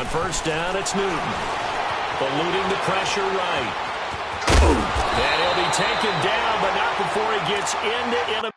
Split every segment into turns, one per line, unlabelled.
On first down, it's Newton. Eluding the pressure right. And he'll be taken down, but not before he gets into a...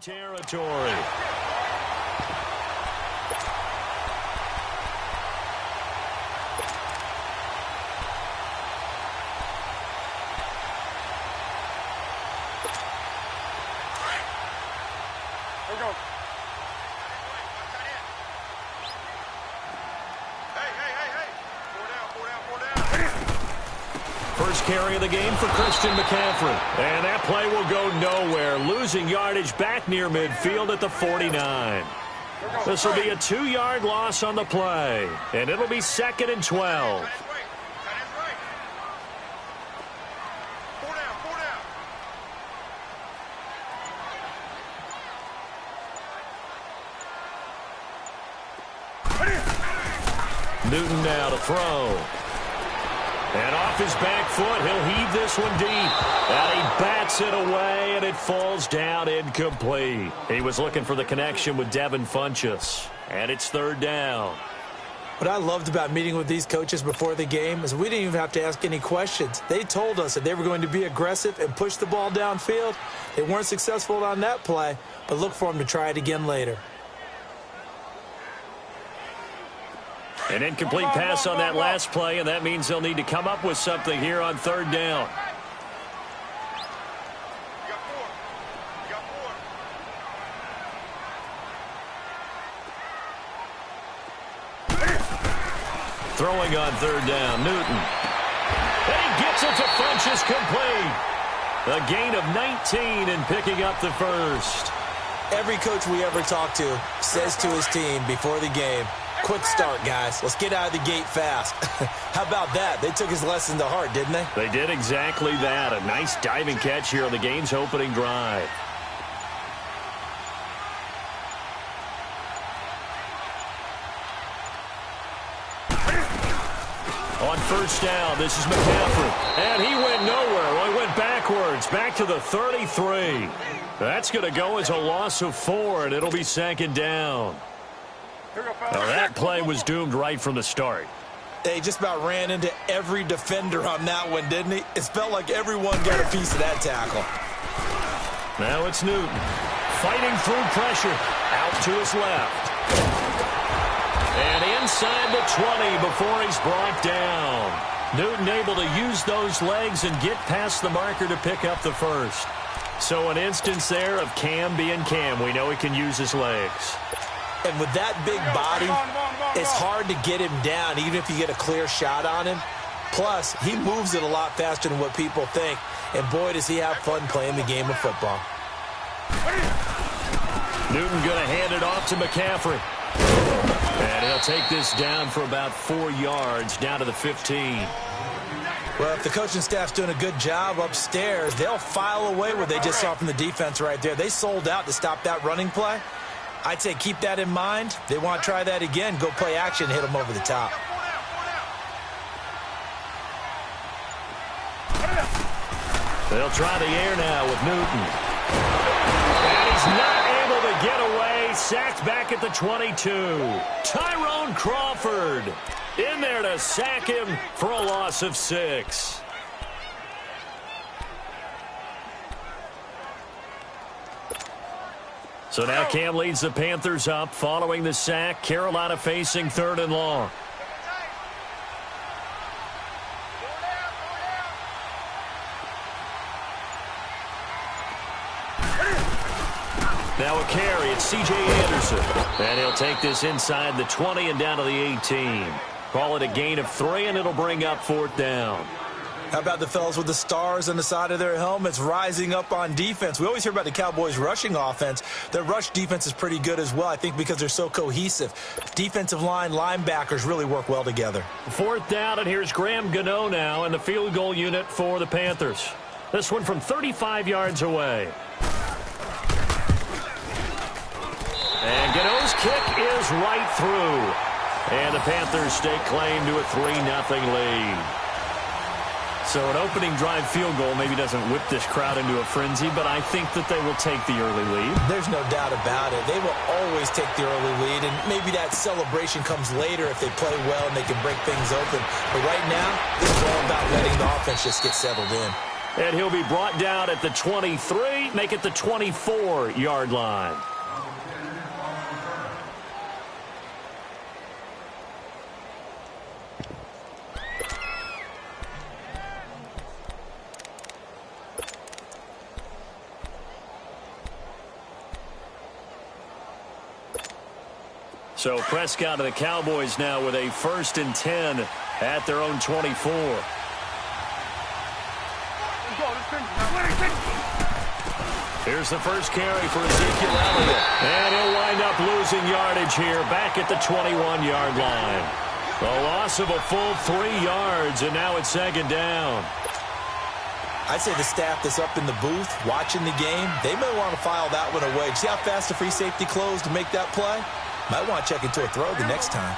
territory.
Here we go. Hey. 4 down.
First carry of the game for Christian McCaffrey. And that play will go nowhere, losing yardage back near midfield at the 49. This will be a 2-yard loss on the play, and it'll be 2nd and 12. Newton now to throw. And off his back foot, he'll heave this one deep. And he bats it away, and it falls down incomplete. He was looking for the connection with Devin Funchess. And it's 3rd down.
What I loved about meeting with these coaches before the game is we didn't even have to ask any questions. They told us that they were going to be aggressive and push the ball downfield. They weren't successful on that play, but look for them to try it again later.
An incomplete pass on that last play, and that means they'll need to come up with something here on 3rd down. Throwing on 3rd down, Newton. And he gets it to Funchess, complete. A gain of 19 and picking up the first.
Every coach we ever talk to says to his team before the game, quick start, guys. Let's get out of the gate fast. How about that? They took his lesson to heart, didn't they?
They did exactly that. A nice diving catch here on the game's opening drive. On first down, this is McCaffrey. And he went nowhere. Well, he went backwards, back to the 33. That's going to go as a loss of 4, and it'll be 2nd down. Now, that play was doomed right from the start.
They just about ran into every defender on that one, didn't he? It felt like everyone got a piece of that tackle.
Now it's Newton. Fighting through pressure. Out to his left. And inside the 20 before he's brought down. Newton able to use those legs and get past the marker to pick up the first. So an instance there of Cam being Cam. We know he can use his legs.
And with that big body, it's hard to get him down, even if you get a clear shot on him. Plus, he moves it a lot faster than what people think. And boy, does he have fun playing the game of football.
Newton going to hand it off to McCaffrey. And he'll take this down for about 4 yards, down to the 15.
Well, if the coaching staff's doing a good job upstairs, they'll file away what they just saw from the defense right there. They sold out to stop that running play. I'd say keep that in mind. They want to try that again. Go play action, hit them over the top.
They'll try the air now with Newton. And he's not able to get away. Sacked back at the 22. Tyrone Crawford in there to sack him for a loss of 6. So now Cam leads the Panthers up following the sack. Carolina facing 3rd and long. Now a carry, it's C.J. Anderson. And he'll take this inside the 20 and down to the 18. Call it a gain of 3, and it'll bring up 4th down.
How about the fellas with the stars on the side of their helmets rising up on defense? We always hear about the Cowboys' rushing offense. Their rush defense is pretty good as well, I think, because they're so cohesive. Defensive line, linebackers really work well together.
4th down, and here's Graham Gano now in the field goal unit for the Panthers. This one from 35 yards away. And Gano's kick is right through. And the Panthers stake claim to a 3-0 lead. So an opening drive field goal maybe doesn't whip this crowd into a frenzy, but I think that they will take the early lead.
There's no doubt about it. They will always take the early lead, and maybe that celebration comes later if they play well and they can break things open. But right now, this is all about letting the offense just get settled in.
And he'll be brought down at the 23, make it the 24-yard line. So Prescott and the Cowboys now with a 1st and 10 at their own 24. Here's the first carry for Ezekiel Elliott. And he'll wind up losing yardage here back at the 21-yard line. A loss of a full 3 yards, and now it's 2nd down.
I'd say the staff that's up in the booth watching the game, they may want to file that one away. See how fast the free safety closed to make that play? Might want to check into a throw the next time.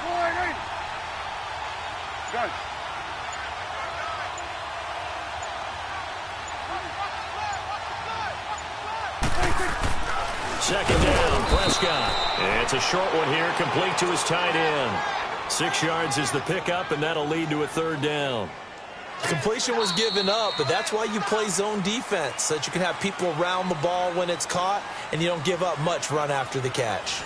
Second down, Prescott. It's a short one here, complete to his tight end. 6 yards is the pickup, and that'll lead to a 3rd down.
Completion was given up, but that's why you play zone defense, so that you can have people around the ball when it's caught, and you don't give up much run after the catch.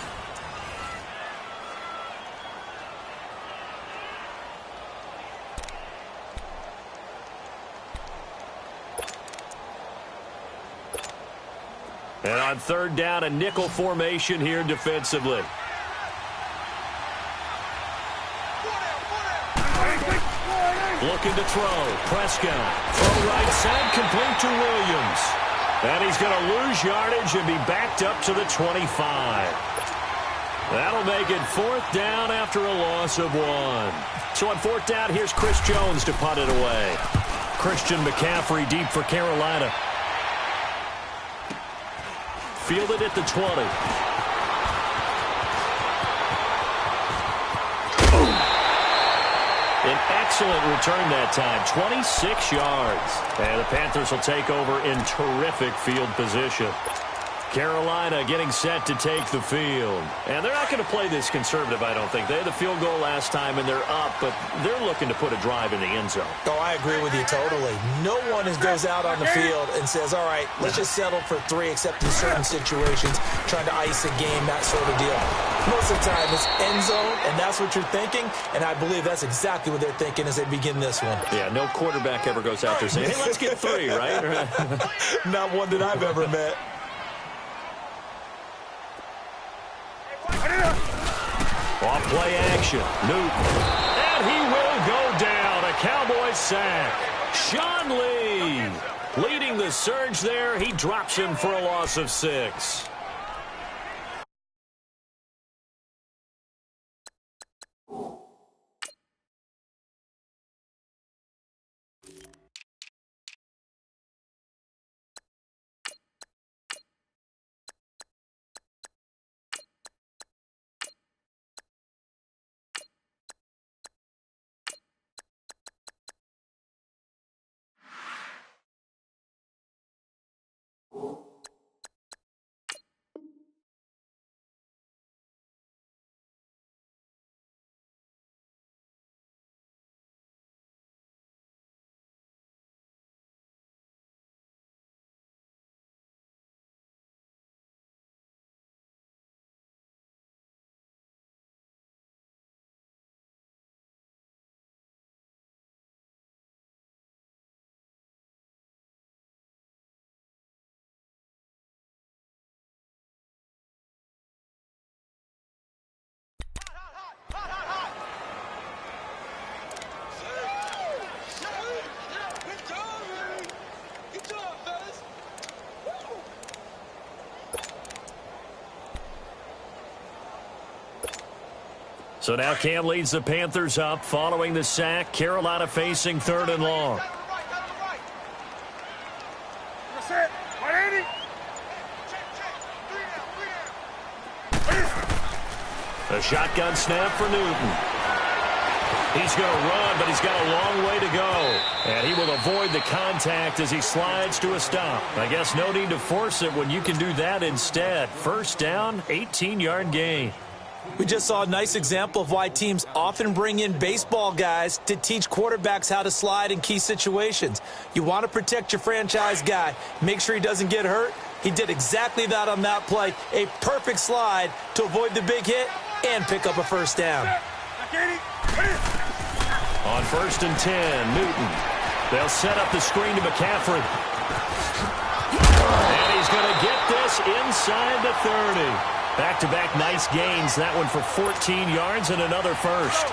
And on 3rd down, a nickel formation here defensively. Looking to throw. Prescott. Throw right side, complete to Williams. And he's going to lose yardage and be backed up to the 25. That'll make it 4th down after a loss of 1. So on 4th down, here's Chris Jones to punt it away. Christian McCaffrey deep for Carolina. Fielded at the 20. An excellent return that time, 26 yards. And the Panthers will take over in terrific field position. Carolina getting set to take the field. And they're not going to play this conservative, I don't think. They had the field goal last time, and they're up, but they're looking to put a drive in the end zone.
Oh, I agree with you totally. No one goes out on the field and says, all right, let's just settle for 3, except in certain situations, trying to ice a game, that sort of deal. Most of the time, it's end zone, and that's what you're thinking, and I believe that's exactly what they're thinking as they begin this one.
Yeah, no quarterback ever goes out there saying, hey, let's get 3, right?
Not one that I've ever met.
Off play action. Newton. And he will go down. A Cowboys sack. Sean Lee leading the surge there. He drops him for a loss of 6. So now Cam leads the Panthers up following the sack. Carolina facing 3rd and long.
That's it. 180.
A shotgun snap for Newton. He's going to run, but he's got a long way to go. And he will avoid the contact as he slides to a stop. I guess no need to force it when you can do that instead. First down, 18-yard gain.
We just saw a nice example of why teams often bring in baseball guys to teach quarterbacks how to slide in key situations. You want to protect your franchise guy. Make sure he doesn't get hurt. He did exactly that on that play. A perfect slide to avoid the big hit and pick up a first down.
On 1st and 10, Newton. They'll set up the screen to McCaffrey. And he's going to get this inside the 30. Back-to-back nice gains. That one for 14 yards and another first.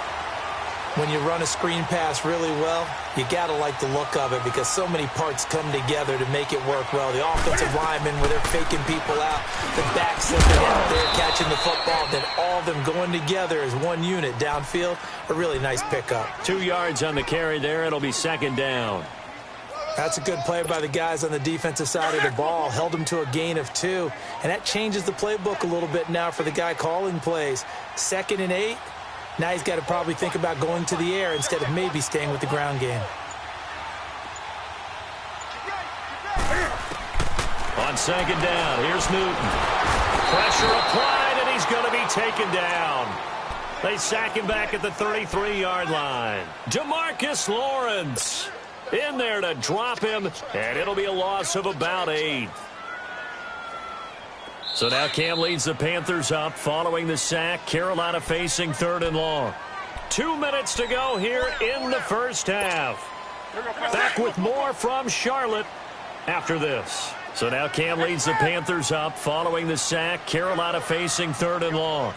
When you run a screen pass really well, you got to like the look of it because so many parts come together to make it work well. The offensive linemen, where they're faking people out, the back slipping out there, catching the football, then all of them going together as one unit downfield. A really nice pickup. 2
yards on the carry there. It'll be 2nd down.
That's a good play by the guys on the defensive side of the ball. Held them to a gain of 2. And that changes the playbook a little bit now for the guy calling plays. 2nd and 8. Now he's got to probably think about going to the air instead of maybe staying with the ground game.
On 2nd down, here's Newton. Pressure applied, and he's going to be taken down. They sack him back at the 33-yard line. Demarcus Lawrence in there to drop him, and it'll be a loss of about 8. So now Cam leads the Panthers up following the sack. Carolina facing 3rd and long. 2 minutes to go here in the first half. Back with more from Charlotte after this. So now Cam leads the Panthers up following the sack. Carolina facing 3rd and long.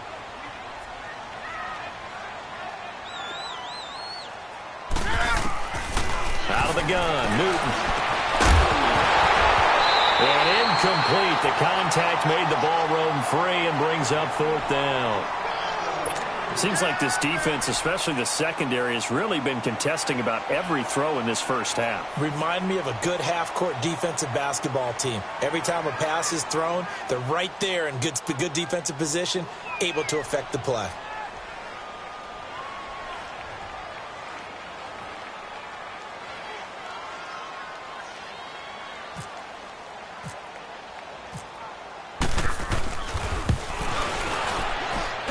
Out of the gun, Newton. And incomplete. The contact made the ball roam free and brings up 4th down. It seems like this defense, especially the secondary, has really been contesting about every throw in this first half.
Remind me of a good half-court defensive basketball team. Every time a pass is thrown, they're right there in good defensive position, able to affect the play.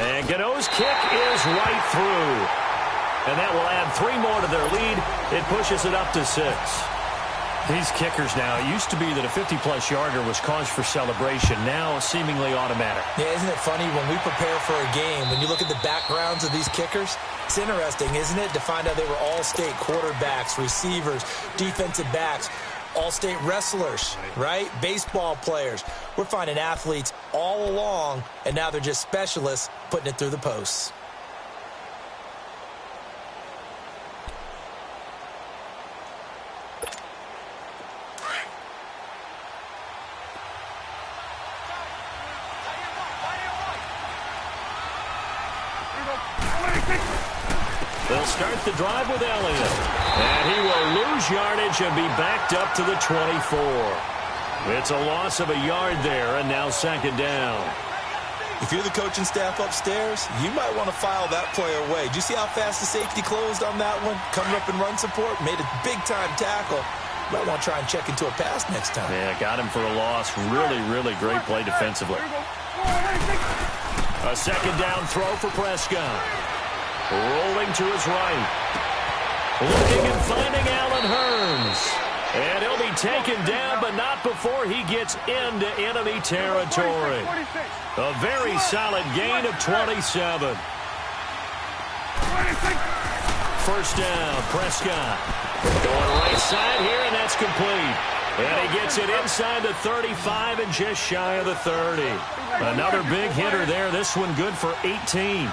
And Gano's kick is right through. And that will add 3 more to their lead. It pushes it up to 6. These kickers now, it used to be that a 50-plus yarder was cause for celebration. Now seemingly automatic.
Yeah, isn't it funny when we prepare for a game, when you look at the backgrounds of these kickers, it's interesting, isn't it, to find out they were all-state quarterbacks, receivers, defensive backs, all-state wrestlers, right? Baseball players. We're finding athletes all along, and now they're just specialists putting it through the posts.
They'll start the drive with Elliott. And he will lose yardage and be backed up to the 24. It's a loss of a yard there, and now 2nd down.
If you're the coaching staff upstairs, you might want to file that play away. Do you see how fast the safety closed on that one? Coming up in run support, made a big-time tackle. Might want to try and check into a pass next time.
Yeah, got him for a loss. Really, really great play defensively. A 2nd down throw for Prescott. Rolling to his right. Looking and finding Allen Hurns. And he'll be taken down, but not before he gets into enemy territory. A very solid gain of 27. First down, Prescott. Going right side here, and that's complete. And he gets it inside the 35 and just shy of the 30. Another big hitter there. This one good for 18.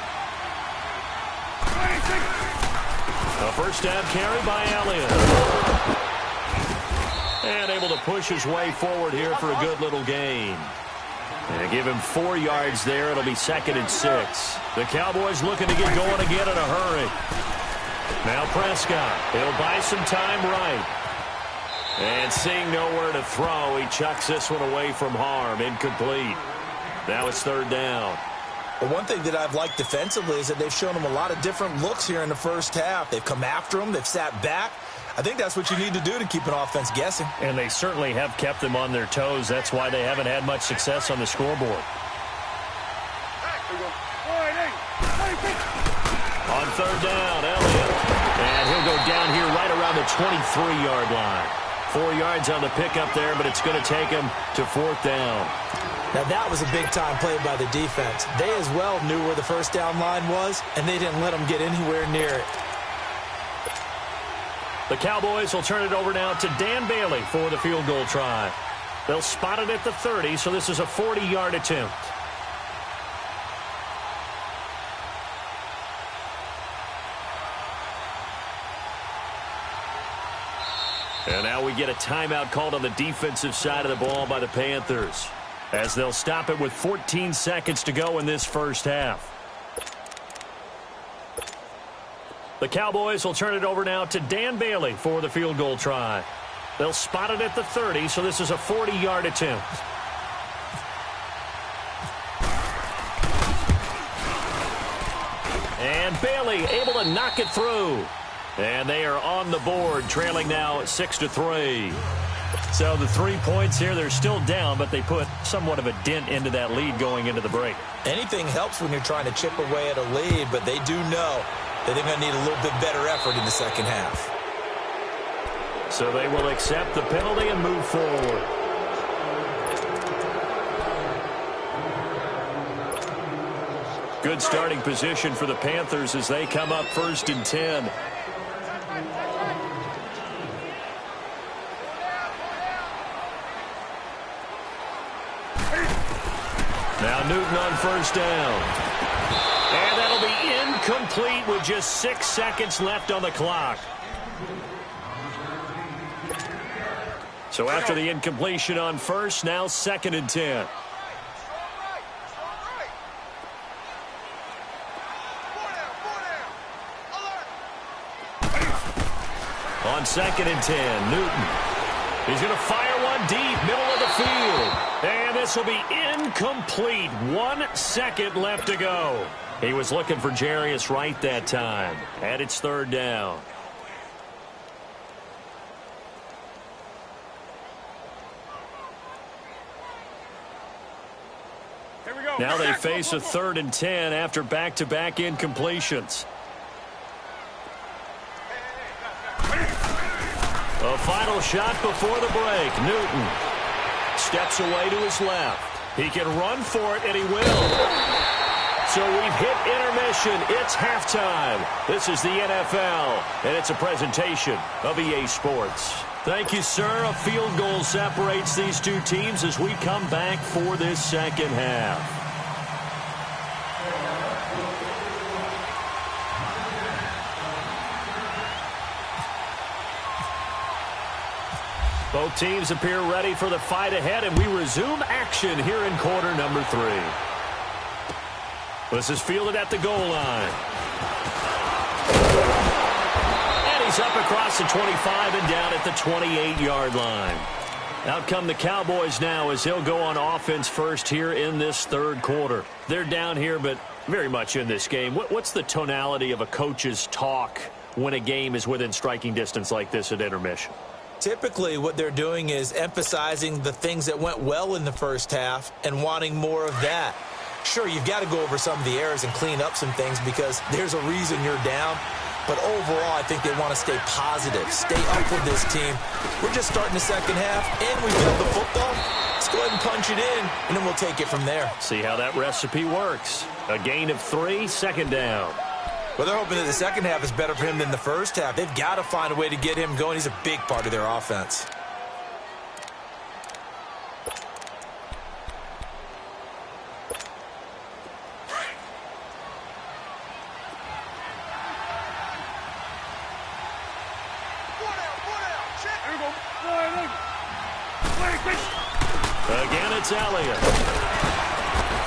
A first down carry by Elliott. And able to push his way forward here for a good little gain. And to give him 4 yards there, it'll be 2nd and 6. The Cowboys looking to get going again in a hurry. Now Prescott, he'll buy some time right. And seeing nowhere to throw, he chucks this one away from harm, incomplete. Now it's 3rd down.
Well, one thing that I've liked defensively is that they've shown him a lot of different looks here in the first half. They've come after him, they've sat back. I think that's what you need to do to keep an offense guessing.
And they certainly have kept them on their toes. That's why they haven't had much success on the scoreboard. On 3rd down, Elliott. And he'll go down here right around the 23-yard line. 4 yards on the pickup there, but it's going to take him to 4th down.
Now, that was a big-time play by the defense. They as well knew where the first down line was, and they didn't let them get anywhere near it.
The Cowboys will turn it over now to Dan Bailey for the field goal try. They'll spot it at the 30, so this is a 40-yard attempt. And now we get a timeout called on the defensive side of the ball by the Panthers, as they'll stop it with 14 seconds to go in this first half. The Cowboys will turn it over now to Dan Bailey for the field goal try. They'll spot it at the 30, so this is a 40-yard attempt. And Bailey able to knock it through. And they are on the board, trailing now 6-3. So the 3 points here, they're still down, but they put somewhat of a dent into that lead going into the break.
Anything helps when you're trying to chip away at a lead, but they do know that they're going to need a little bit better effort in the second half.
So they will accept the penalty and move forward. Good starting position for the Panthers as they come up 1st and 10. Now Newton on 1st down. And that'll be incomplete with just 6 seconds left on the clock. So after the incompletion on 1st, now 2nd and 10. On 2nd and 10, Newton. He's going to fire one deep, middle of the field. And this will be incomplete. 1 second left to go. He was looking for Jarius Wright that time. And it's 3rd down.
Here we go.
Now they face a 3rd and 10 after back-to-back incompletions. A final shot before the break. Newton steps away to his left. He can run for it, and he will. So we've hit intermission. It's halftime. This is the NFL, and it's a presentation of EA Sports. Thank you, sir. A field goal separates these two teams as we come back for this second half. Both teams appear ready for the fight ahead, and we resume action here in quarter number 3. This is fielded at the goal line. And he's up across the 25 and down at the 28-yard line. Out come the Cowboys now as he'll go on offense first here in this 3rd quarter. They're down here, but very much in this game. What's the tonality of a coach's talk when a game is within striking distance like this at intermission?
Typically, what they're doing is emphasizing the things that went well in the first half and wanting more of that. Sure, you've got to go over some of the errors and clean up some things because there's a reason you're down. But overall, I think they want to stay positive, stay up with this team. We're just starting the second half, and we've got the football. Let's go ahead and punch it in, and then we'll take it from there.
See how that recipe works. A gain of 3, 2nd down.
Well, they're hoping that the second half is better for him than the first half. They've got to find a way to get him going. He's a big part of their offense.
Here we go.
Again, it's Elliott.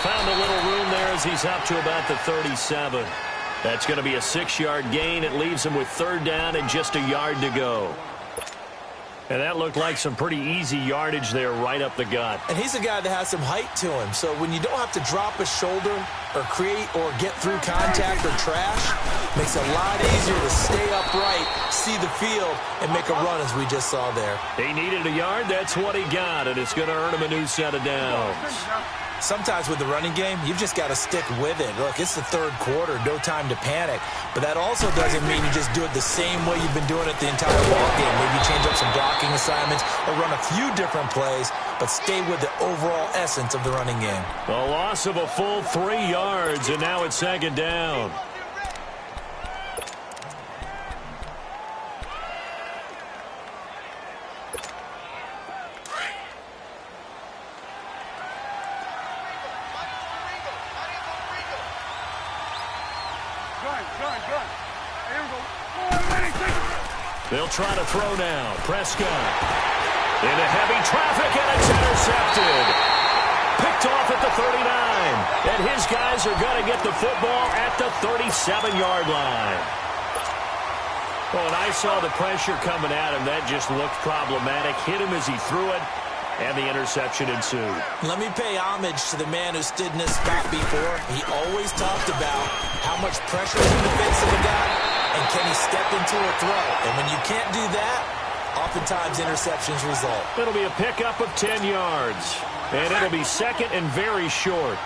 Found a little room there as he's up to about the 37. That's going to be a 6-yard gain. It leaves him with 3rd down and just a yard to go. And that looked like some pretty easy yardage there right up the gut.
And he's a guy that has some height to him. So when you don't have to drop a shoulder or create or get through contact or trash, makes it a lot easier to stay upright, see the field, and make a run as we just saw there.
He needed a yard. That's what he got, and it's going to earn him a new set of downs.
Sometimes with the running game, you've just got to stick with it. Look, it's the 3rd quarter, no time to panic. But that also doesn't mean you just do it the same way you've been doing it the entire ball game. Maybe change up some blocking assignments or run a few different plays, but stay with the overall essence of the running game.
A loss of a full 3 yards, and now it's 2nd down. They'll try to throw now. Prescott into heavy traffic, and it's intercepted. Picked off at the 39. And his guys are going to get the football at the 37-yard line. Well, when I saw the pressure coming at him, that just looked problematic. Hit him as he threw it, and the interception ensued.
Let me pay homage to the man who stood in this spot before. He always talked about how much pressure is in the face of a guy, and can he step into a throw? And when you can't do that, oftentimes interceptions result.
It'll be a pickup of 10 yards, and it'll be 2nd and very short.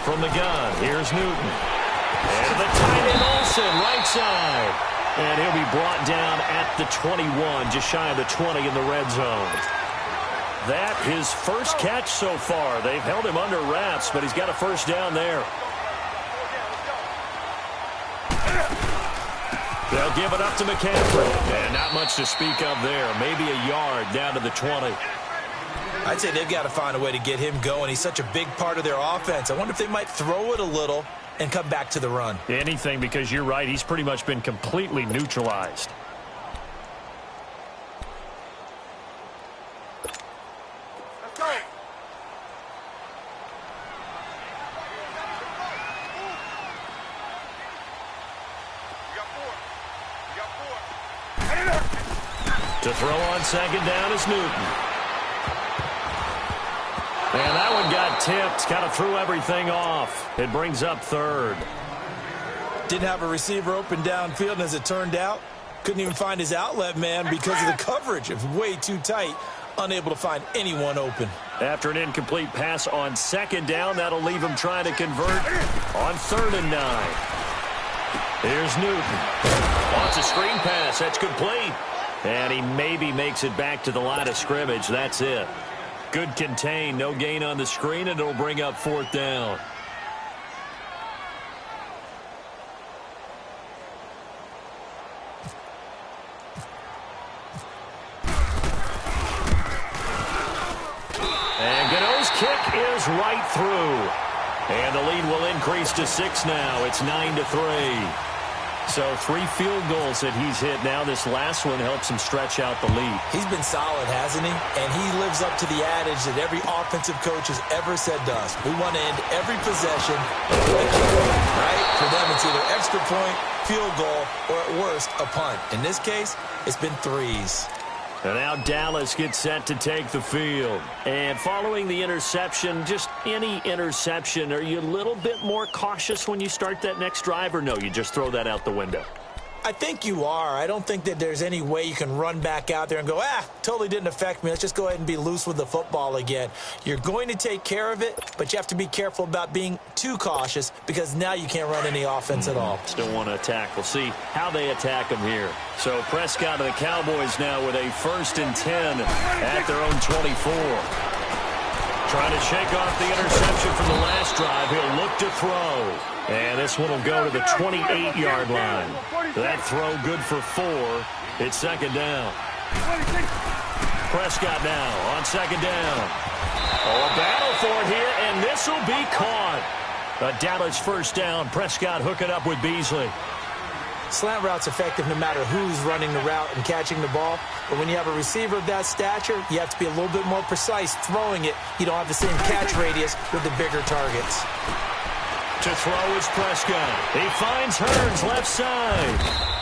From the gun, here's Newton. And the tight end Olsen, right side. And he'll be brought down at the 21, just shy of the 20 in the red zone. That his first catch so far. They've held him under wraps, but he's got a 1st down there. They'll give it up to McCaffrey. And not much to speak of there. Maybe a yard down to the 20.
I'd say they've got to find a way to get him going. He's such a big part of their offense. I wonder if they might throw it a little and come back to the run.
Anything, because you're right. He's pretty much been completely neutralized.
Let's go.
To throw on 2nd down is Newton. And that one got tipped. Kind of threw everything off. It brings up 3rd.
Didn't have a receiver open downfield, and as it turned out, couldn't even find his outlet man because of the coverage. It was way too tight, unable to find anyone open.
After an incomplete pass on 2nd down, that'll leave him trying to convert on 3rd and 9. Here's Newton. Wants a screen pass. That's complete. And he maybe makes it back to the line of scrimmage. That's it. Good contain, no gain on the screen, and it'll bring up 4th down. And Gano's kick is right through. And the lead will increase to 6 now. It's 9-3. So 3 field goals that he's hit now. This last one helps him stretch out the lead.
He's been solid, hasn't he? And he lives up to the adage that every offensive coach has ever said to us. We want to end every possession with a kick, right? For them, it's either extra point, field goal, or at worst, a punt. In this case, it's been 3s.
And now Dallas gets set to take the field. And following the interception, just any interception, are you a little bit more cautious when you start that next drive, or no, you just throw that out the window?
I think you are. I don't think that there's any way you can run back out there and go, totally didn't affect me. Let's just go ahead and be loose with the football again. You're going to take care of it, but you have to be careful about being too cautious because now you can't run any offense at all.
Still want to attack. We'll see how they attack him here. So Prescott and the Cowboys now with a 1st and 10 at their own 24. Trying to shake off the interception from the last drive. He'll look to throw. And this one will go to the 28-yard line. That throw good for 4. It's 2nd down. Prescott now on 2nd down. Oh, a battle for it here, and this will be caught. A Dallas first down. Prescott hooking up with Beasley.
Slant route's effective no matter who's running the route and catching the ball. But when you have a receiver of that stature, you have to be a little bit more precise throwing it. You don't have the same catch radius with the bigger targets.
To throw is Prescott. He finds Hearns left side.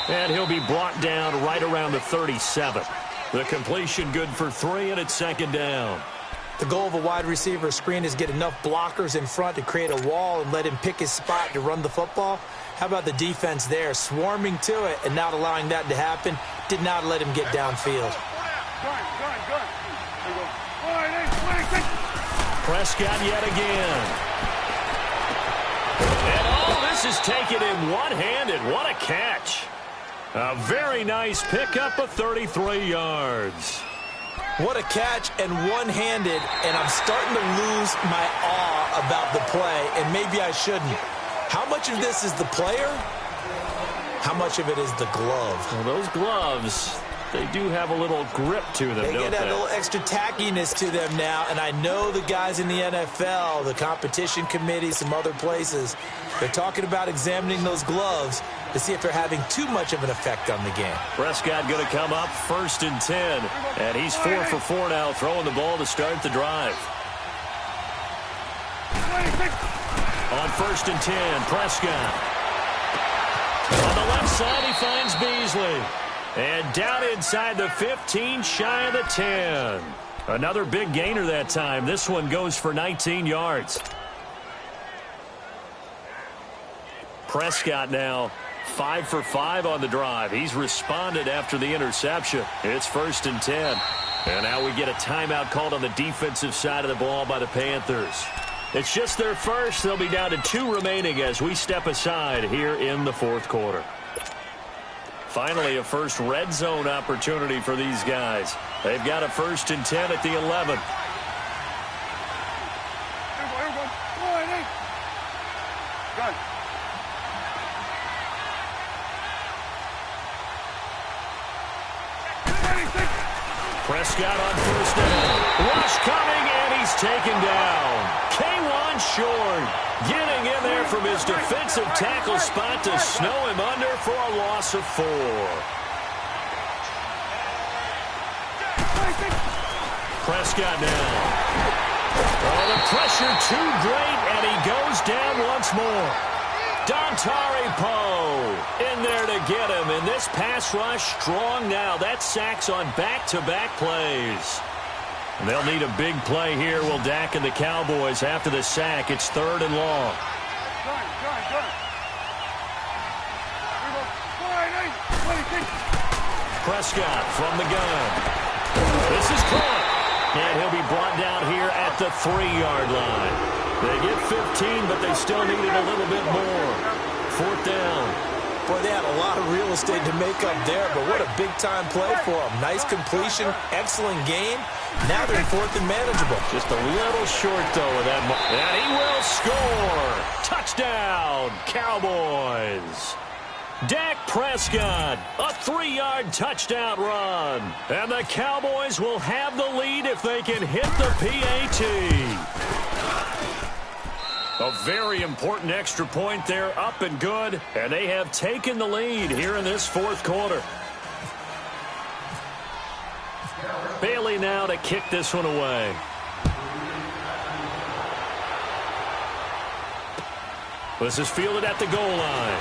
And he'll be brought down right around the 37. The completion good for 3, and it's second down.
The goal of a wide receiver screen is get enough blockers in front to create a wall and let him pick his spot to run the football. How about the defense there, swarming to it and not allowing that to happen? Did not let him get downfield.
Prescott yet again. And all this is taken in one-handed. What a catch. A very nice pickup of 33 yards.
What a catch and one-handed, and I'm starting to lose my awe about the play, and maybe I shouldn't. How much of this is the player? How much of it is the glove?
Well, those gloves, they do have a little grip to them, don't they?
They get that little extra tackiness to them now, and I know the guys in the NFL, the competition committee, some other places, they're talking about examining those gloves to see if they're having too much of an effect on the game.
Prescott going to come up 1st and 10, and he's 4 for 4 now, throwing the ball to start the drive. On 1st and 10, Prescott. On the left side, he finds Beasley. And down inside the 15, shy of the 10. Another big gainer that time. This one goes for 19 yards. Prescott now 5 for 5 on the drive. He's responded after the interception. It's 1st and 10. And now we get a timeout called on the defensive side of the ball by the Panthers. It's just their first. They'll be down to 2 remaining as we step aside here in the 4th quarter. Finally, a first red zone opportunity for these guys. They've got a 1st and 10 at the 11. Prescott on 1st down. Rush coming, and he's taken down. K1 short, getting in there from his defensive tackle spot to snow him under for a loss of 4. Prescott now. Oh, the pressure too great, and he goes down once more. Dontari Poe in there to get him, and this pass rush strong now. That's sacks on back-to-back plays. And they'll need a big play here. Will Dak and the Cowboys after the sack. It's 3rd and long. Prescott from the gun. This is caught. And he'll be brought down here at the 3-yard line. They get 15, but they still needed a little bit more. 4th down.
Boy, they had a lot of real estate to make up there, but what a big-time play for them. Nice completion, excellent game. Now they're in 4th and manageable.
Just a little short, though, with that. And he will score. Touchdown, Cowboys. Dak Prescott, a 3-yard touchdown run. And the Cowboys will have the lead if they can hit the PAT. A very important extra point there, up and good. And they have taken the lead here in this 4th quarter. Bailey now to kick this one away. This is fielded at the goal line.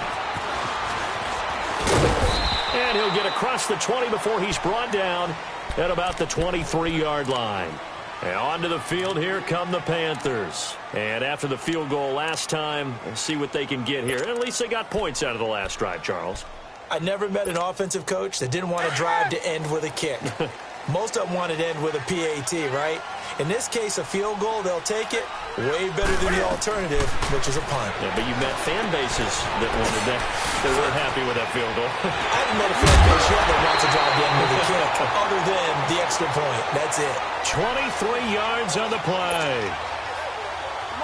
And he'll get across the 20 before he's brought down at about the 23-yard line. And onto the field, here come the Panthers. And after the field goal last time, we'll see what they can get here. At least they got points out of the last drive, Charles.
I never met an offensive coach that didn't want to drive to end with a kick. Most of them wanted to end with a PAT, right? In this case, a field goal, they'll take it. Way better than the alternative, which is a punt.
Yeah, but you met fan bases that wanted that. They weren't happy with that field goal.
I haven't met a fan base yet that wants to drive to end with a kick, other than the extra point. That's it.
23 yards on the play.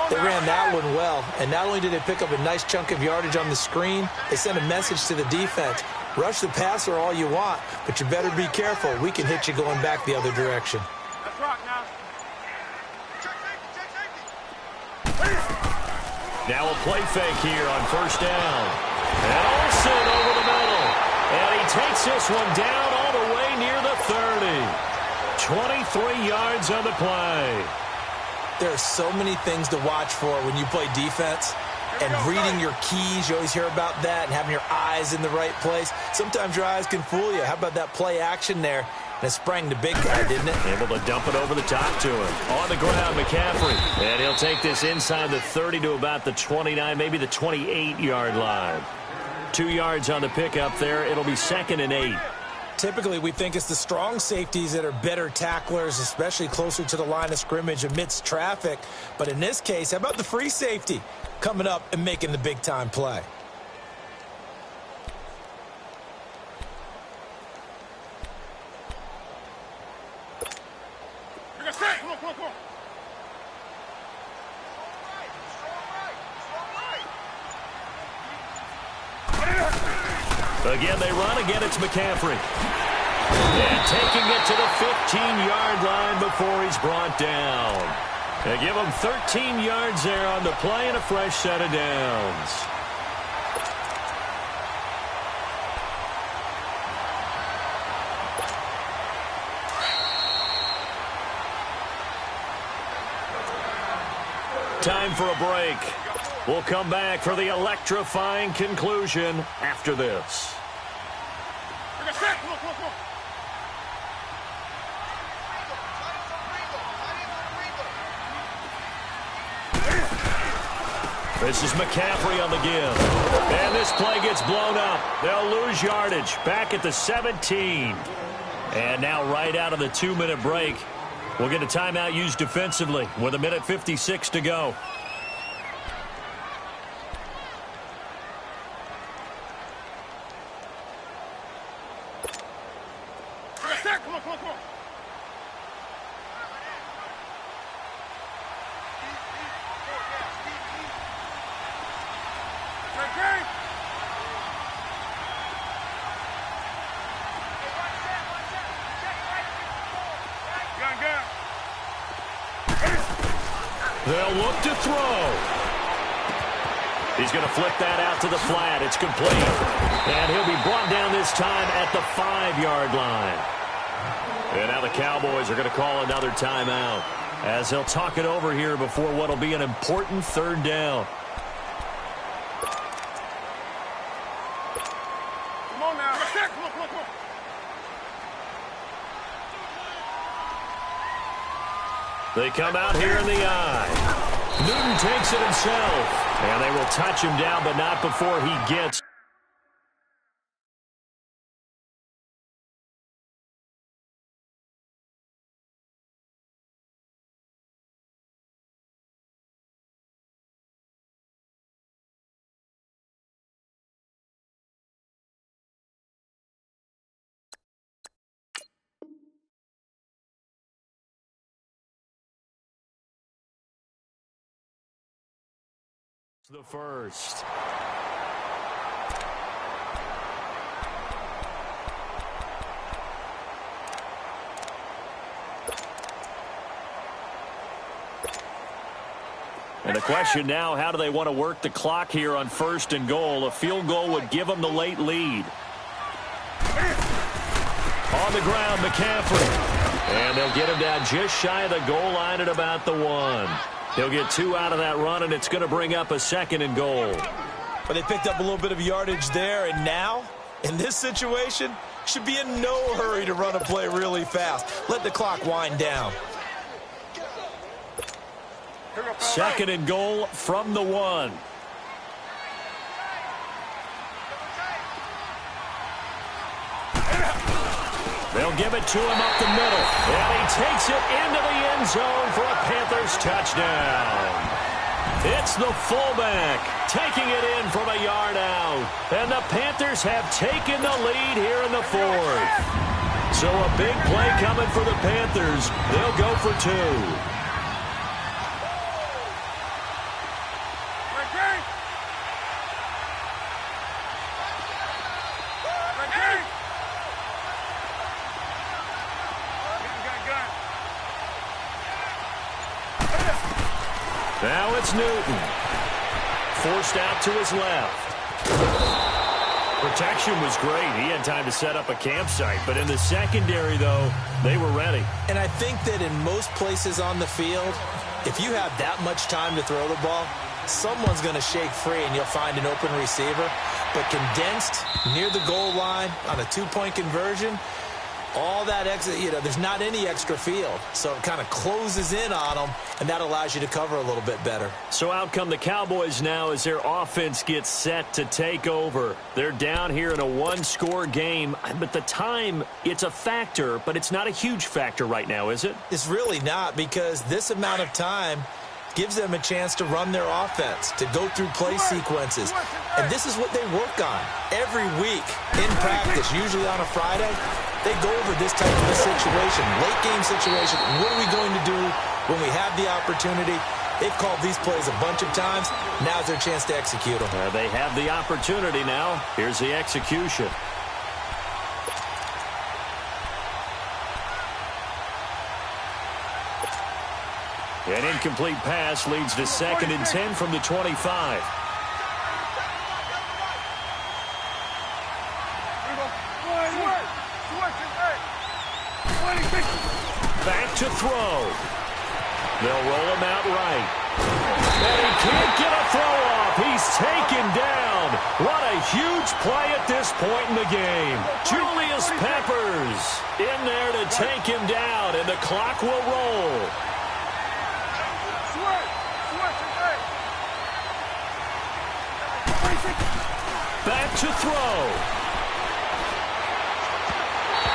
They ran that one well, and not only did they pick up a nice chunk of yardage on the screen, they sent a message to the defense. Rush the passer all you want, but you better be careful. We can hit you going back the other direction.
Let's rock now.
Now a play fake here on first down. And Olsen over the middle. And he takes this one down all the way near the 30. 23 yards on the play.
There are so many things to watch for when you play defense. And reading your keys, you always hear about that, and having your eyes in the right place. Sometimes your eyes can fool you. How about that play action there? And it sprang the big guy, didn't it?
Able to dump it over the top to him. On the ground, McCaffrey. And he'll take this inside the 30 to about the 29, maybe the 28-yard line. 2 yards on the pickup there. It'll be 2nd and 8.
Typically, we think it's the strong safeties that are better tacklers, especially closer to the line of scrimmage amidst traffic. But in this case, how about the free safety coming up and making the big-time play?
Again, they run. Again, it's McCaffrey. And taking it to the 15-yard line before he's brought down. They give him 13 yards there on the play and a fresh set of downs. Time for a break. We'll come back for the electrifying conclusion after this. This is McCaffrey on the give. And this play gets blown up. They'll lose yardage back at the 17. And now right out of the 2-minute break, we'll get a timeout used defensively with 1:56 to go. They'll look to throw. He's going to flip that out to the flat. It's complete. And he'll be brought down this time at the 5-yard line. And now the Cowboys are going to call another timeout as they'll talk it over here before what will be an important 3rd down.
Come on now. Come on.
They come out here in the eye. Newton takes it himself. And they will touch him down, but not before he gets. The first. And the question now, how do they want to work the clock here on 1st and goal? A field goal would give them the late lead. On the ground, McCaffrey. And they'll get him down just shy of the goal line at about the 1. He'll get 2 out of that run, and it's going to bring up a 2nd and goal.
But they picked up a little bit of yardage there, and now, in this situation, should be in no hurry to run a play really fast. Let the clock wind down.
2nd and goal from the 1. They'll give it to him up the middle. And he takes it into the end zone for a Panthers touchdown. It's the fullback taking it in from a yard out. And the Panthers have taken the lead here in the 4th. So a big play coming for the Panthers. They'll go for 2. Now it's Newton. forced out to his left. Protection was great. He had time to set up a campsite. But in the secondary, though, they were ready.
And I think that in most places on the field, if you have that much time to throw the ball, someone's going to shake free and you'll find an open receiver. But condensed near the goal line on a two-point conversion, all that extra, there's not any extra field. So it kind of closes in on them, and that allows you to cover a little bit better.
So out come the Cowboys now as their offense gets set to take over. They're down here in a one-score game, but the time, it's a factor, but it's not a huge factor right now, is it?
It's really not, because this amount of time gives them a chance to run their offense, to go through play sequences. And this is what they work on every week in practice, usually on a Friday. They go over this type of a situation, late game situation. What are we going to do when we have the opportunity? They've called these plays a bunch of times. Now's their chance to execute them.
They have the opportunity now. Here's the execution. An incomplete pass leads to 2nd and 10 from the 25. Back to throw. They'll roll him out right. And he can't get a throw off. He's taken down. What a huge play at this point in the game. Julius Peppers in there to take him down, and the clock will roll. Back to throw.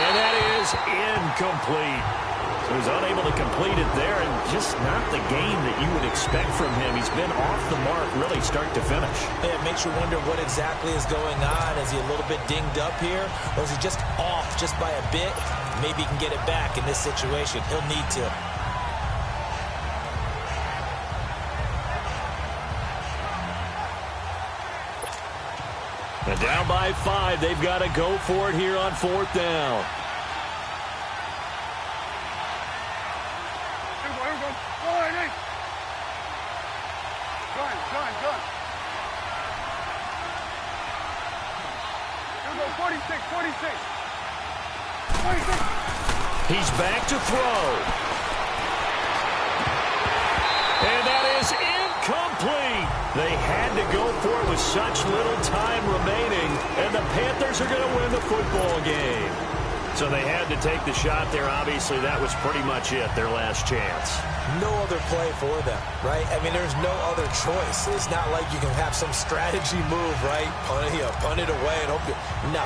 And that is incomplete. So he's unable to complete it there, and just not the game that you would expect from him. He's been off the mark really start to finish.
Yeah, it makes you wonder what exactly is going on. Is he a little bit dinged up here, or is he just off just by a bit? Maybe he can get it back in this situation. He'll need to.
And down by 5, they've got to go for it here on 4th down. He's back to throw. And that is incomplete. They had to go for it with such little time remaining, and the Panthers are going to win the football game. So they had to take the shot there. Obviously, that was pretty much it, their last chance.
No other play for them, right? I mean, there's no other choice. It's not like you can have some strategy move, right? Punt it away and hope you... No,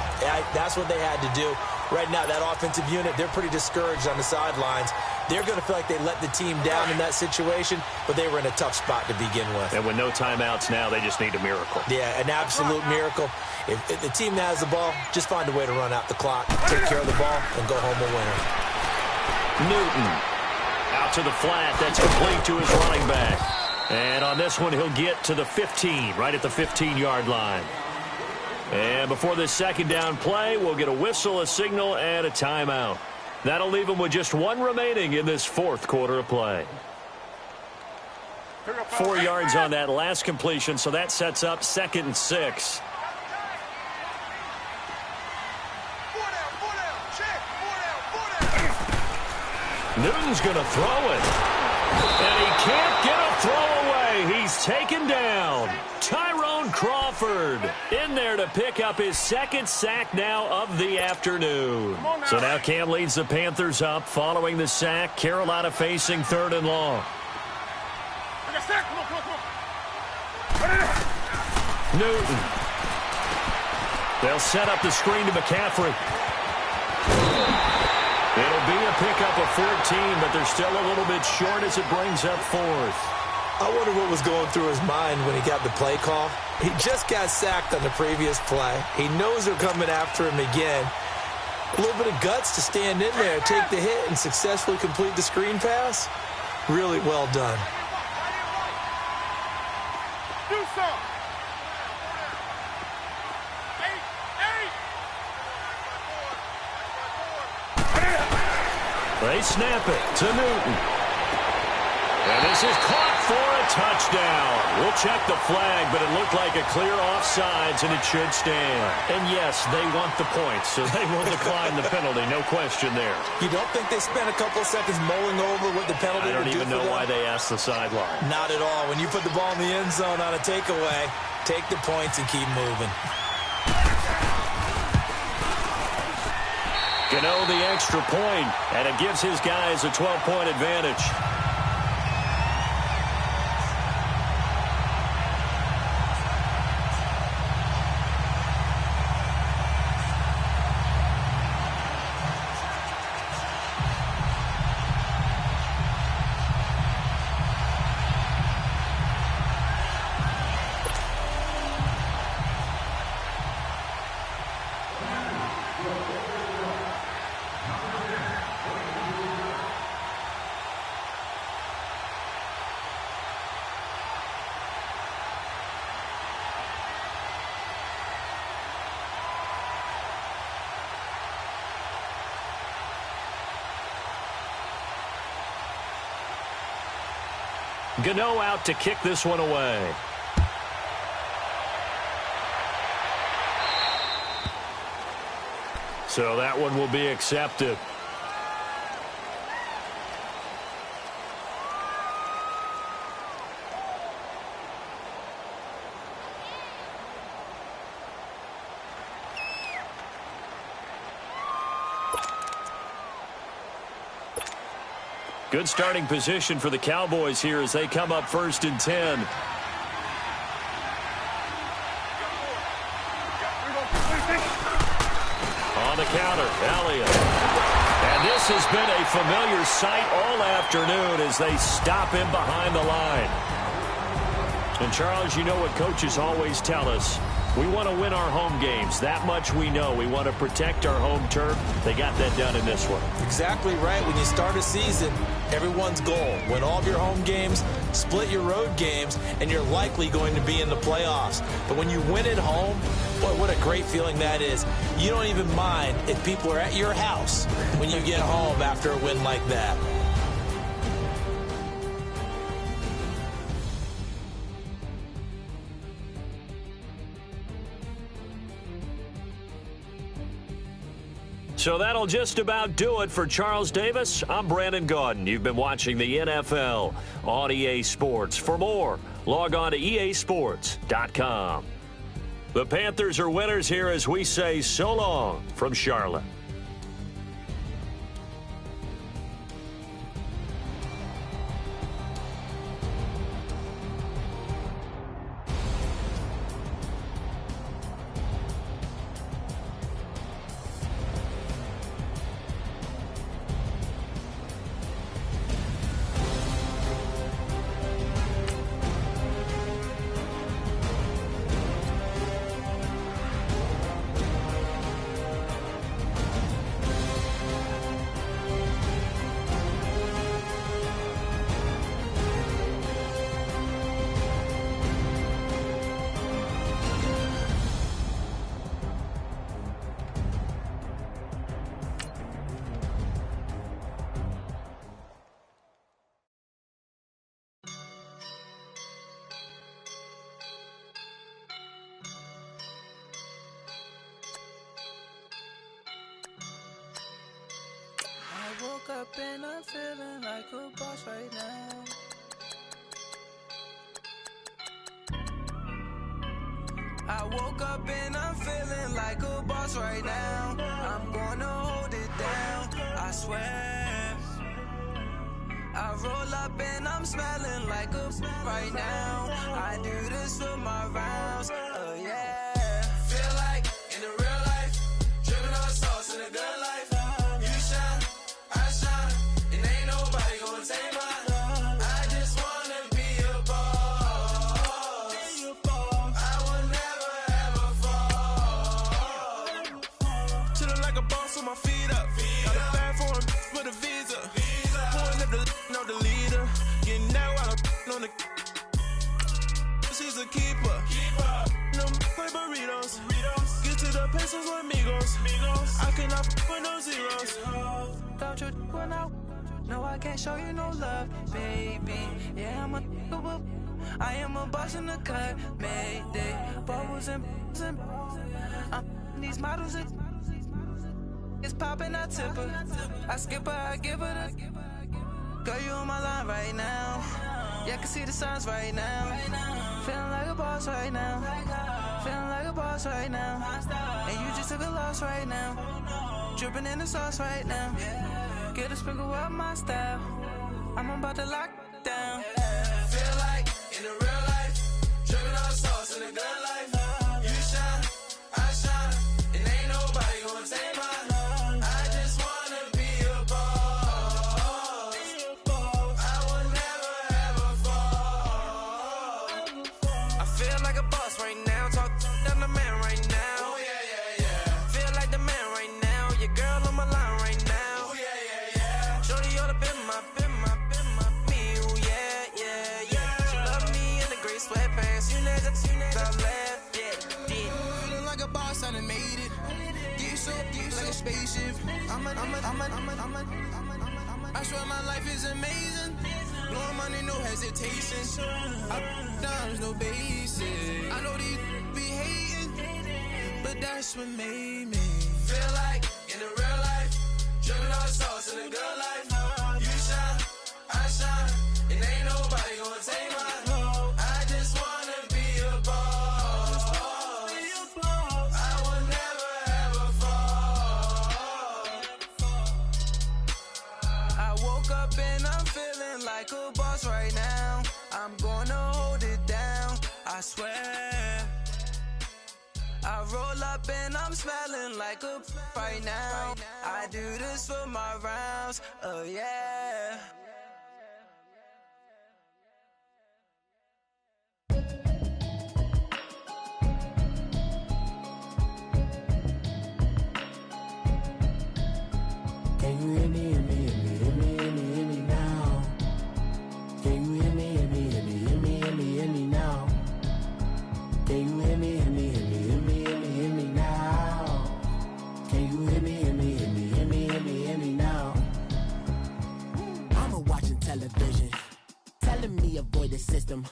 that's what they had to do. Right now, that offensive unit, they're pretty discouraged on the sidelines. They're going to feel like they let the team down in that situation, but they were in a tough spot to begin with.
And with no timeouts now, they just need a miracle.
Yeah, an absolute miracle. If the team that has the ball, just find a way to run out the clock, take care of the ball, and go home a winner.
Newton out to the flat. That's complete to his running back. And on this one, he'll get to the 15, right at the 15-yard line. And before this second down play, we'll get a whistle, a signal, and a timeout. That'll leave them with just one remaining in this 4th quarter of play. 4 yards on that last completion, so that sets up 2nd and 6. Newton's going to throw it. And he can't get a throw away. He's taken down. Tyrone Crawford in there to pick up his 2nd sack now of the afternoon. So now Cam leads the Panthers up following the sack. Carolina facing 3rd and long. Newton. They'll set up the screen to McCaffrey. It'll be a pickup of 14, but they're still a little bit short as it brings up 4th.
I wonder what was going through his mind when he got the play call. He just got sacked on the previous play. He knows they're coming after him again. A little bit of guts to stand in there, take the hit, and successfully complete the screen pass. Really well done.
Do something.
They snap it to Newton. And this is caught for a touchdown. We'll check the flag, but it looked like a clear offsides, and it should stand. And yes, they want the points, so they will decline the penalty. No question there.
You don't think they spent a couple of seconds mulling over what the penalty would do for them?
I don't even know why they asked the sideline.
Not at all. When you put the ball in the end zone on a takeaway, take the points and keep moving.
Gano the extra point, and it gives his guys a 12-point advantage. Gano out to kick this one away. So that one will be accepted. Good starting position for the Cowboys here as they come up 1st and 10. On the counter, Elliott. And this has been a familiar sight all afternoon as they stop him behind the line. And, Charles, you know what coaches always tell us. We want to win our home games. That much we know. We want to protect our home turf. They got that done in this one.
Exactly right. When you start a season, everyone's goal, win all of your home games, split your road games, and you're likely going to be in the playoffs. But when you win at home, boy, what a great feeling that is. You don't even mind if people are at your house when you get home after a win like that.
So that'll just about do it for Charles Davis. I'm Brandon Gaudin. You've been watching the NFL on EA Sports. For more, log on to easports.com. The Panthers are winners here as we say so long from Charlotte.
Woke up and I'm feeling like a boss right now. I woke up and I'm feeling like a boss right now. I'm gonna hold it down, I swear. I roll up and I'm smelling like a right now. I do this for my rounds, oh yeah. Feel like in the real life, dripping on sauce in a good life. My feet up, got a bag for him with a visa. Pulling up the leader, getting that while I'm on the. She's a keeper. No play burritos. Get to the pesos with amigos. I cannot with no zeros. Don't you run out? No, I can't show you no love, baby. Yeah, I am a boss in the cut, mayday. Bubbles and these models it's popping, I tip her. I skip her, I give her the. Girl, you on my line right now. Yeah, I can see the signs right now. Feeling like a boss right now. Feeling like a boss right now. And you just took a loss right now. Dripping in the sauce right now. Get a sprinkle up my style. I'm about to lock down.
Feel like in the real life, dripping on sauce in the good life. You shine, I shine, and ain't nobody gonna take mine. I just wanna be a boss. I will never ever fall.
I feel like a boss right now. Talk to the man right now.
Oh yeah, yeah, yeah.
Feel like the man right now. Your girl on my line right now.
Oh yeah, yeah, yeah.
Shorty oughta been my me. Ooh, yeah. She love me in the gray sweatpants. You never left, yeah.
Feeling like a boss, I done made it. Get so like a spaceship. I swear my life is amazing. Blowing money, no hesitation. Dimes, no basic. I know these be hating, but that's what made me feel like in the real life, dripping on sauce in the good life. You shine, I shine, and ain't nobody gonna take mine. I just wanna be a boss. I will never ever fall.
I woke up and I'm feeling like a boss right now. I'm gonna hold it down, I swear. I roll up and I'm smelling like a right now. I do this for my rounds, oh yeah.
Can you hear me, hear me, hear me, hear me, hear me, hear me now? Can you hear me, hear me, hear me, hear me, hear me, hear me now? Can you hear me, hear me, hear me, hear me, hear me, hear me now? Can you hear me, hear me, hear me, hear me, hear me, hear me now? Mama watching television, telling me avoid the system.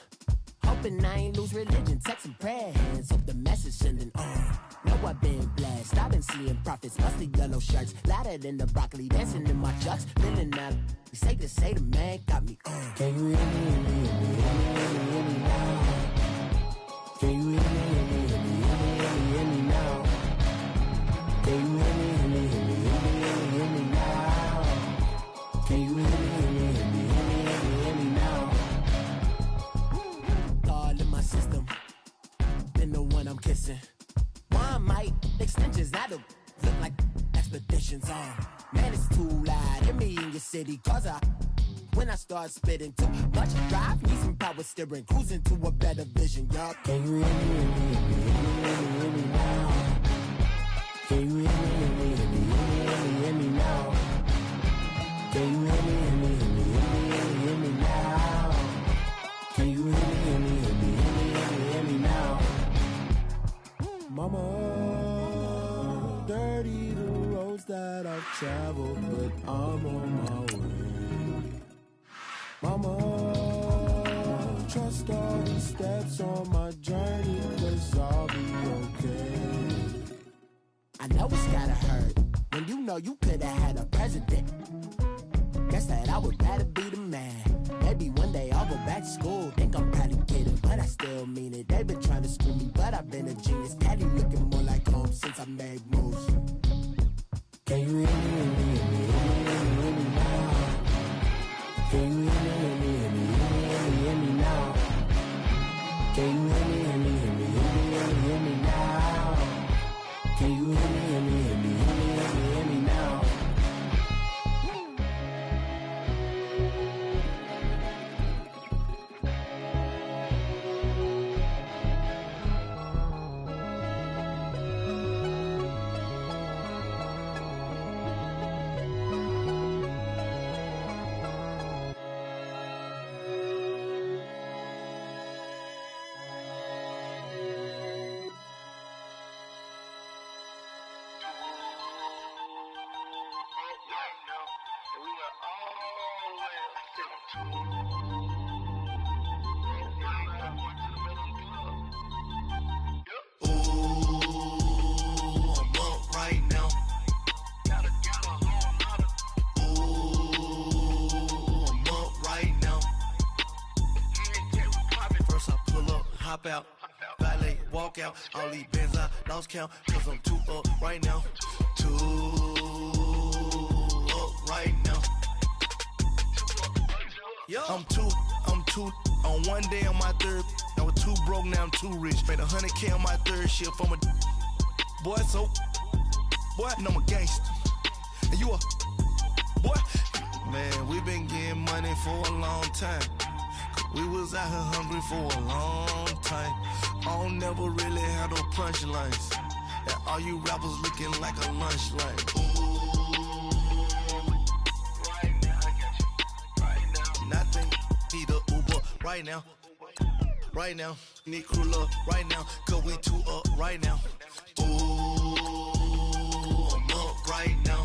Hoping I ain't lose religion, texting prayer hands, hope the message sending on. Know I've been blessed, I've been seeing prophets, mostly yellow shirts, louder than the broccoli, dancing in my chucks, feeling that. Say the man got me on. Can you hear me, hear me, hear me, hear me, hear me, hear me now? Can you hear me, hear me, hear me, hear me, hear me, hear me now? Can you hear me, hear me, hear me, hear me, hear me, hear me now? Can you hear me, hear me, hear me, hear me, hear me, hear me now? All in my system, then the one I'm kissing. One might extensions that'll look like expeditions on. Man, it's too loud. Hear me in your city, cause when I start spitting too much drive, need some power steering, cruising to a better vision, y'all. Can you hear me, hear me, hear me, hear me, hear me, hear me now? Can you hear me, hear me, hear me, hear me, hear me, hear me now? Can you hear me, hear me, hear me, hear me, hear me, hear me now? Can you hear me, hear me, hear me, hear me, hear me, hear me now? Mama, dirty the roads that I've traveled, but I'm on my way. Mama, trust all the steps on my journey, 'cause I'll be okay. I know it's gotta hurt when you know you could've had a president. Guess that I would rather be the man. Maybe one day I'll go back to school. Think I'm probably kidding, but I still mean it. They've been trying to screw me, but I've been a genius. Caddy looking more like home since I made moves. Can you hear me, hear me, hear me, hear me, hear me now? Can you hear me, hear me, hear me, hear me, hear me, hear me now? Can you hear me, hear me, hear me, hear me, hear me, hear me now? Can you hear me, hear me, hear me, hear me, hear me, hear me now?
Hop out, valet, walk out. All these bands I lost count, cause I'm too up right now. Too up right now. I'm too on one day on my third. I was too broke, now I'm too rich. Made 100K on my third shift. I'm a boy, so boy, and I'm a gangster. And you a boy. Man, we been getting money for a long time. We was out here hungry for a long time. I don't never really have no punchlines. And all you rappers looking like a lunch line. Right now, I got you. Right now. Nothing, need a Uber right now. Right now, need crew love right now. Cause we too up right now. Ooh, I'm up right now.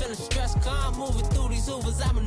feeling stressed, calm, moving through these Ubers. I'm a